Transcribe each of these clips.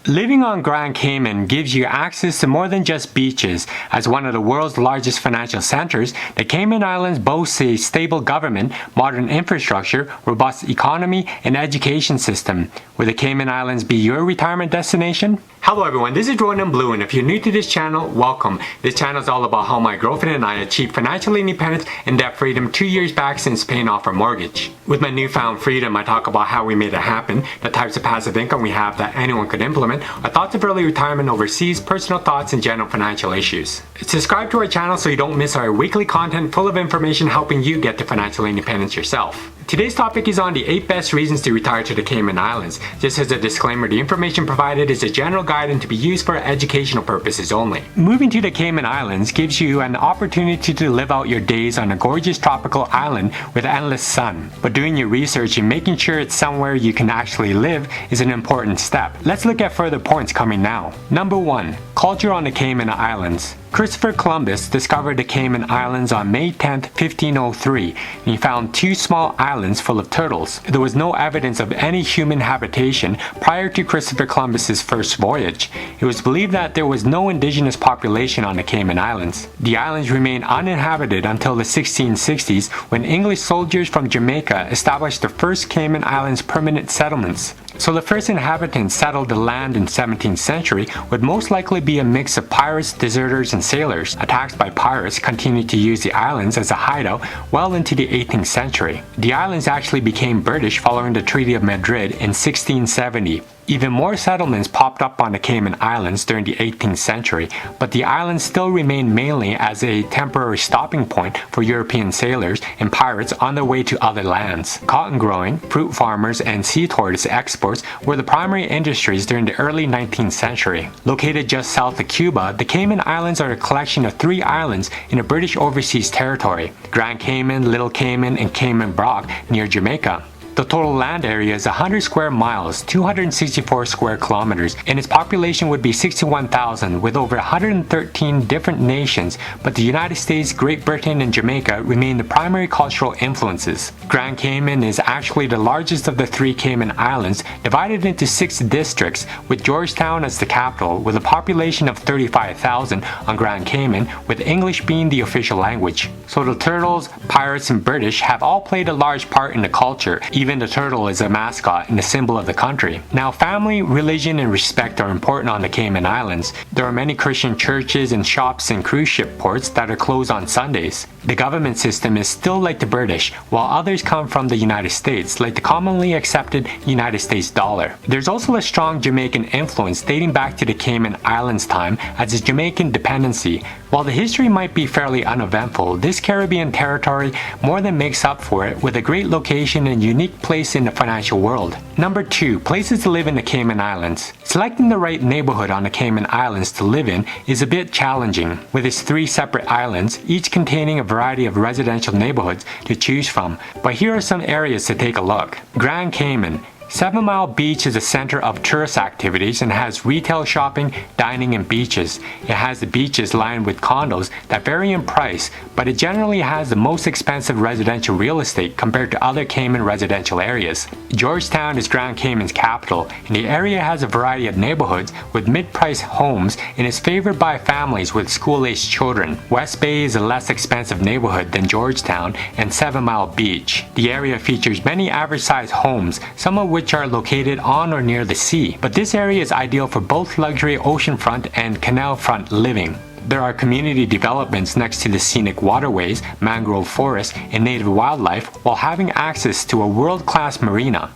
Living on Grand Cayman gives you access to more than just beaches. As one of the world's largest financial centers, the Cayman Islands boasts a stable government, modern infrastructure, robust economy, and education system. Will the Cayman Islands be your retirement destination? Hello everyone, this is Ronan Blue, and if you're new to this channel, welcome. This channel is all about how my girlfriend and I achieved financial independence and debt freedom 2 years back since paying off our mortgage. With my newfound freedom, I talk about how we made it happen, the types of passive income we have that anyone could implement, our thoughts of early retirement overseas, personal thoughts, and general financial issues. Subscribe to our channel so you don't miss our weekly content full of information helping you get to financial independence yourself. Today's topic is on the 8 best reasons to retire to the Cayman Islands. Just as a disclaimer, the information provided is a general guide and to be used for educational purposes only. Moving to the Cayman Islands gives you an opportunity to live out your days on a gorgeous tropical island with endless sun. But doing your research and making sure it's somewhere you can actually live is an important step. Let's look at further points coming now. Number 1. Culture on the Cayman Islands. Christopher Columbus discovered the Cayman Islands on May 10, 1503, and he found 2 small islands full of turtles. There was no evidence of any human habitation prior to Christopher Columbus's first voyage. It was believed that there was no indigenous population on the Cayman Islands. The islands remained uninhabited until the 1660s, when English soldiers from Jamaica established the first Cayman Islands permanent settlements. So the first inhabitants settled the land in the 17th century would most likely be a mix of pirates, deserters, and sailors. Attacks by pirates continued to use the islands as a hideout well into the 18th century. The islands actually became British following the Treaty of Madrid in 1670. Even more settlements popped up on the Cayman Islands during the 18th century, but the islands still remained mainly as a temporary stopping point for European sailors and pirates on their way to other lands. Cotton growing, fruit farmers, and sea tortoise exports were the primary industries during the early 19th century. Located just south of Cuba, the Cayman Islands are a collection of 3 islands in a British overseas territory: Grand Cayman, Little Cayman, and Cayman Brac near Jamaica. The total land area is 100 square miles, 264 square kilometers, and its population would be 61,000 with over 113 different nations, but the United States, Great Britain, and Jamaica remain the primary cultural influences. Grand Cayman is actually the largest of the 3 Cayman Islands, divided into 6 districts, with Georgetown as the capital, with a population of 35,000 on Grand Cayman, with English being the official language. So the turtles, pirates, and British have all played a large part in the culture. Even the turtle is a mascot and a symbol of the country. Now, family, religion, and respect are important on the Cayman Islands. There are many Christian churches and shops and cruise ship ports that are closed on Sundays. The government system is still like the British, while others come from the United States, like the commonly accepted United States dollar. There's also a strong Jamaican influence dating back to the Cayman Islands time as a Jamaican dependency. While the history might be fairly uneventful, this Caribbean territory more than makes up for it with a great location and unique place in the financial world. Number 2. Places to live in the Cayman Islands. Selecting the right neighborhood on the Cayman Islands to live in is a bit challenging, with its 3 separate islands, each containing a variety of residential neighborhoods to choose from, but here are some areas to take a look. Grand Cayman. 7 Mile Beach is a center of tourist activities and has retail shopping, dining, and beaches. It has the beaches lined with condos that vary in price, but it generally has the most expensive residential real estate compared to other Cayman residential areas. Georgetown is Grand Cayman's capital, and the area has a variety of neighborhoods with mid-price homes and is favored by families with school-aged children. West Bay is a less expensive neighborhood than Georgetown and 7 Mile Beach. The area features many average-sized homes, some of which are located on or near the sea, but this area is ideal for both luxury oceanfront and canal front living. There are community developments next to the scenic waterways, mangrove forests, and native wildlife, while having access to a world-class marina.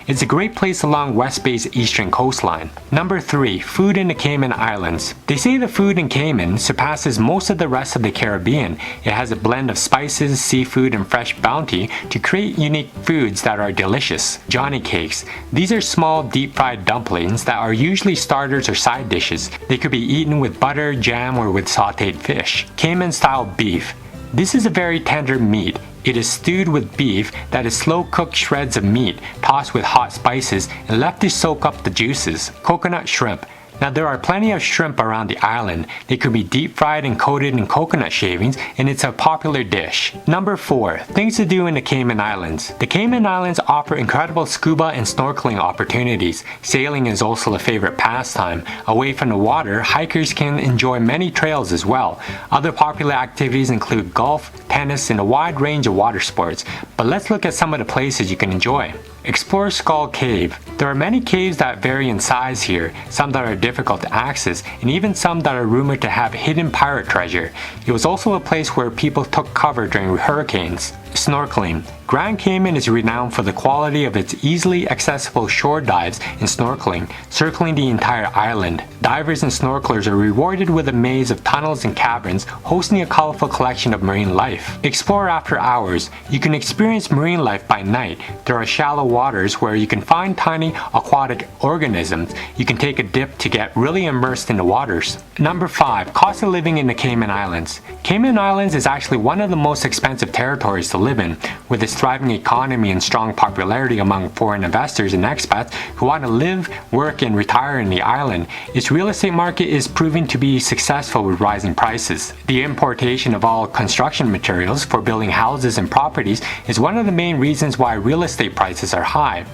It's a great place along West Bay's eastern coastline. Number 3. Food in the Cayman Islands. They say the food in Cayman surpasses most of the rest of the Caribbean. It has a blend of spices, seafood, and fresh bounty to create unique foods that are delicious. Johnny cakes. These are small deep-fried dumplings that are usually starters or side dishes. They could be eaten with butter, jam, or with sautéed fish. Cayman-Style Beef. This is a very tender meat. It is stewed with beef that is slow-cooked shreds of meat, tossed with hot spices, and left to soak up the juices. Coconut shrimp. Now there are plenty of shrimp around the island. They could be deep fried and coated in coconut shavings, and it's a popular dish. Number 4. Things to do in the Cayman Islands. The Cayman Islands offer incredible scuba and snorkeling opportunities. Sailing is also a favorite pastime. Away from the water, hikers can enjoy many trails as well. Other popular activities include golf, tennis, and a wide range of water sports. But let's look at some of the places you can enjoy. Explore Skull Cave. There are many caves that vary in size here, some that are difficult to access, and even some that are rumored to have hidden pirate treasure. It was also a place where people took cover during hurricanes. Snorkeling. Grand Cayman is renowned for the quality of its easily accessible shore dives and snorkeling, circling the entire island. Divers and snorkelers are rewarded with a maze of tunnels and caverns, hosting a colorful collection of marine life. Explore after hours. You can experience marine life by night. There are shallow waters where you can find tiny aquatic organisms. You can take a dip to get really immersed in the waters. Number 5. Cost of living in the Cayman Islands. Cayman Islands is actually one of the most expensive territories to live in, with its thriving economy and strong popularity among foreign investors and expats who want to live, work, and retire in the island. Its real estate market is proving to be successful with rising prices. The importation of all construction materials for building houses and properties is one of the main reasons why real estate prices are high.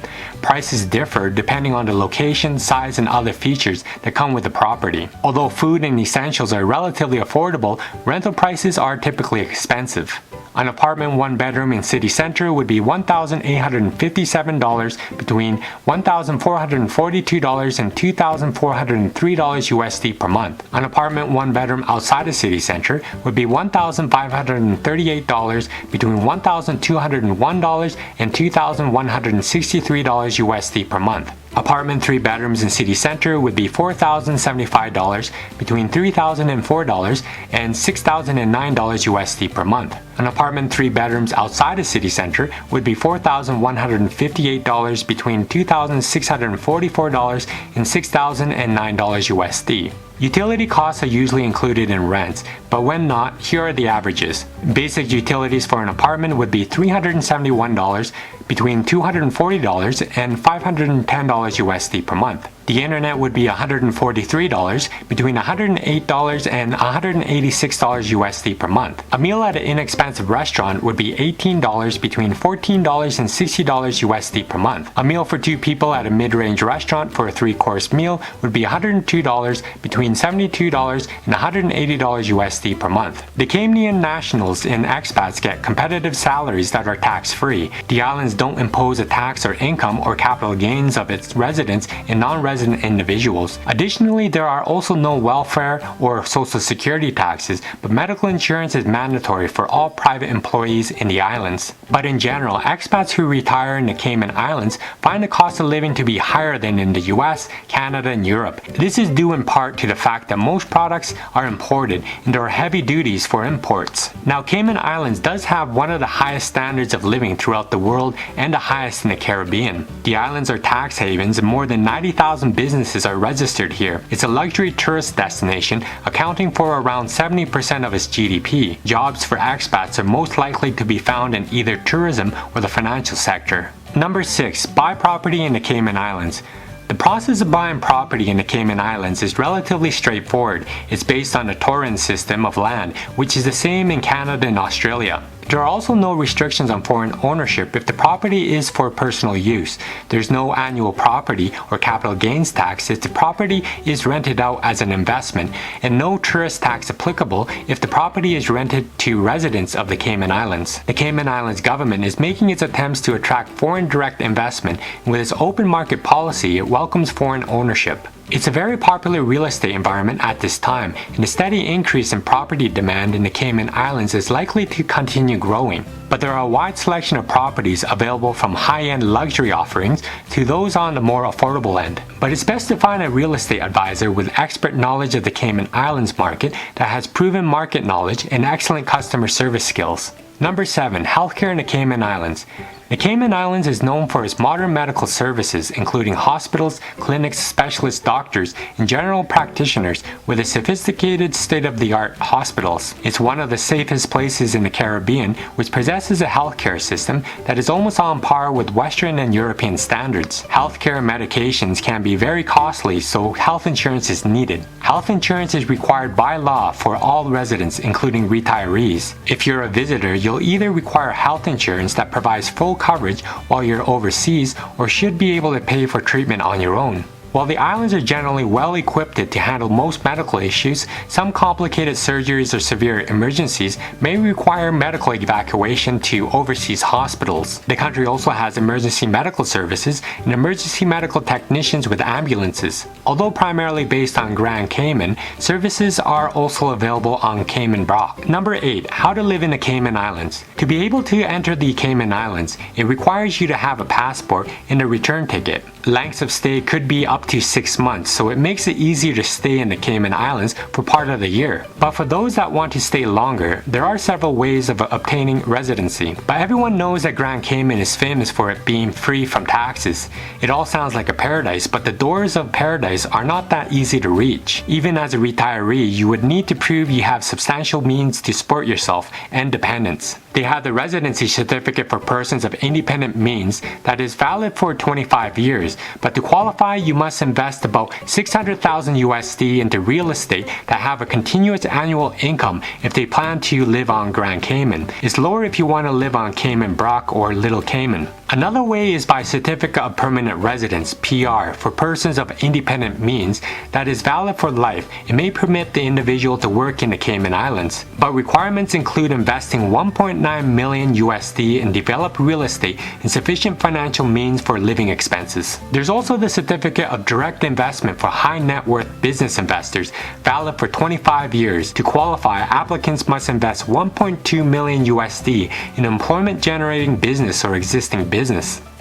Prices differ depending on the location, size, and other features that come with the property. Although food and essentials are relatively affordable, rental prices are typically expensive. An apartment 1-bedroom in city center would be $1,857 between $1,442 and $2,403 USD per month. An apartment 1-bedroom outside the city center would be $1,538 between $1,201 and $2,163 USD per month. Apartment 3 bedrooms in city center would be $4,075 between $3,004 and $6,009 USD per month. An apartment 3 bedrooms outside the city center would be $4,158 between $2,644 and $6,009 USD. Utility costs are usually included in rents, but when not, here are the averages. Basic utilities for an apartment would be $371 between $240 and $510 USD per month. The internet would be $143 between $108 and $186 USD per month. A meal at an inexpensive restaurant would be $18 between $14 and $60 USD per month. A meal for 2 people at a mid-range restaurant for a 3-course meal would be $102 between $72 and $180 USD per month. The Caymanian nationals and expats get competitive salaries that are tax-free. The islands don't impose a tax or income or capital gains of its residents and non-resident individuals. Additionally, there are also no welfare or social security taxes, but medical insurance is mandatory for all private employees in the islands. But in general, expats who retire in the Cayman Islands find the cost of living to be higher than in the US, Canada, and Europe. This is due in part to the fact that most products are imported and there are heavy duties for imports. Now, Cayman Islands does have one of the highest standards of living throughout the world and the highest in the Caribbean. The islands are tax havens and more than 90,000 businesses are registered here. It's a luxury tourist destination, accounting for around 70% of its GDP. Jobs for expats are most likely to be found in either tourism or the financial sector. Number 6. Buy property in the Cayman Islands. The process of buying property in the Cayman Islands is relatively straightforward. It's based on the Torrens system of land, which is the same in Canada and Australia. There are also no restrictions on foreign ownership if the property is for personal use. There's no annual property or capital gains tax if the property is rented out as an investment, and no tourist tax applicable if the property is rented to residents of the Cayman Islands. The Cayman Islands government is making its attempts to attract foreign direct investment, and with its open market policy, it welcomes foreign ownership. It's a very popular real estate environment at this time, and a steady increase in property demand in the Cayman Islands is likely to continue growing. But there are a wide selection of properties available from high-end luxury offerings to those on the more affordable end. But it's best to find a real estate advisor with expert knowledge of the Cayman Islands market that has proven market knowledge and excellent customer service skills. Number 7. Healthcare in the Cayman Islands. The Cayman Islands is known for its modern medical services, including hospitals, clinics, specialist doctors, and general practitioners with a sophisticated state-of-the-art hospitals. It's one of the safest places in the Caribbean, which possesses a healthcare system that is almost on par with Western and European standards. Healthcare medications can be very costly, so health insurance is needed. Health insurance is required by law for all residents, including retirees. If you're a visitor, you'll either require health insurance that provides full coverage while you're overseas, or should be able to pay for treatment on your own. While the islands are generally well equipped to handle most medical issues, some complicated surgeries or severe emergencies may require medical evacuation to overseas hospitals. The country also has emergency medical services and emergency medical technicians with ambulances. Although primarily based on Grand Cayman, services are also available on Cayman Brac. Number 8. How to live in the Cayman Islands. To be able to enter the Cayman Islands, it requires you to have a passport and a return ticket. Lengths of stay could be up to 6 months, so it makes it easier to stay in the Cayman Islands for part of the year. But for those that want to stay longer, there are several ways of obtaining residency. But everyone knows that Grand Cayman is famous for it being free from taxes. It all sounds like a paradise, but the doors of paradise are not that easy to reach. Even as a retiree, you would need to prove you have substantial means to support yourself and dependents. They have the residency certificate for persons of independent means that is valid for 25 years, but to qualify you must invest about 600,000 USD into real estate that have a continuous annual income if they plan to live on Grand Cayman. It's lower if you want to live on Cayman Brac or Little Cayman. Another way is by Certificate of Permanent Residence (PR) for persons of independent means that is valid for life. It may permit the individual to work in the Cayman Islands, but requirements include investing 1.9 million USD in developed real estate and sufficient financial means for living expenses. There's also the Certificate of Direct Investment for high net worth business investors, valid for 25 years. To qualify, applicants must invest 1.2 million USD in employment generating business or existing business.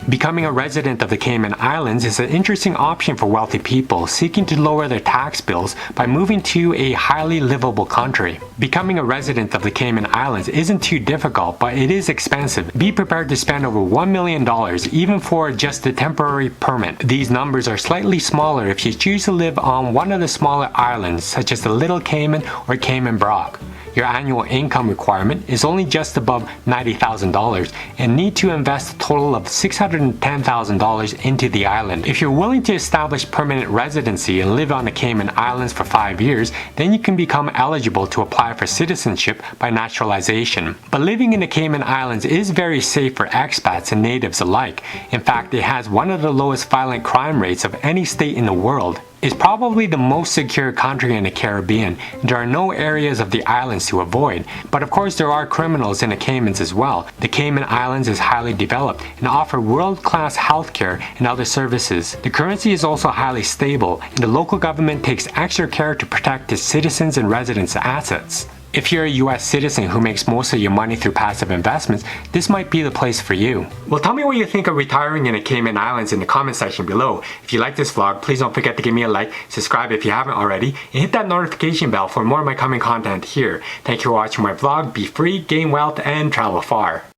Becoming a resident of the Cayman Islands is an interesting option for wealthy people seeking to lower their tax bills by moving to a highly livable country. Becoming a resident of the Cayman Islands isn't too difficult, but it is expensive. Be prepared to spend over $1 million even for just a temporary permit. These numbers are slightly smaller if you choose to live on one of the smaller islands such as the Little Cayman or Cayman Brac. Your annual income requirement is only just above $90,000 and need to invest a total of $610,000 into the island. If you're willing to establish permanent residency and live on the Cayman Islands for 5 years, then you can become eligible to apply for citizenship by naturalization. But living in the Cayman Islands is very safe for expats and natives alike. In fact, it has one of the lowest violent crime rates of any state in the world. It's probably the most secure country in the Caribbean, and there are no areas of the islands to avoid. But of course there are criminals in the Caymans as well. The Cayman Islands is highly developed and offer world-class healthcare and other services. The currency is also highly stable, and the local government takes extra care to protect its citizens and residents' assets. If you're a US citizen who makes most of your money through passive investments, this might be the place for you. Well, tell me what you think of retiring in the Cayman Islands in the comment section below. If you like this vlog, please don't forget to give me a like, subscribe if you haven't already, and hit that notification bell for more of my coming content here. Thank you for watching my vlog. Be free, gain wealth, and travel far.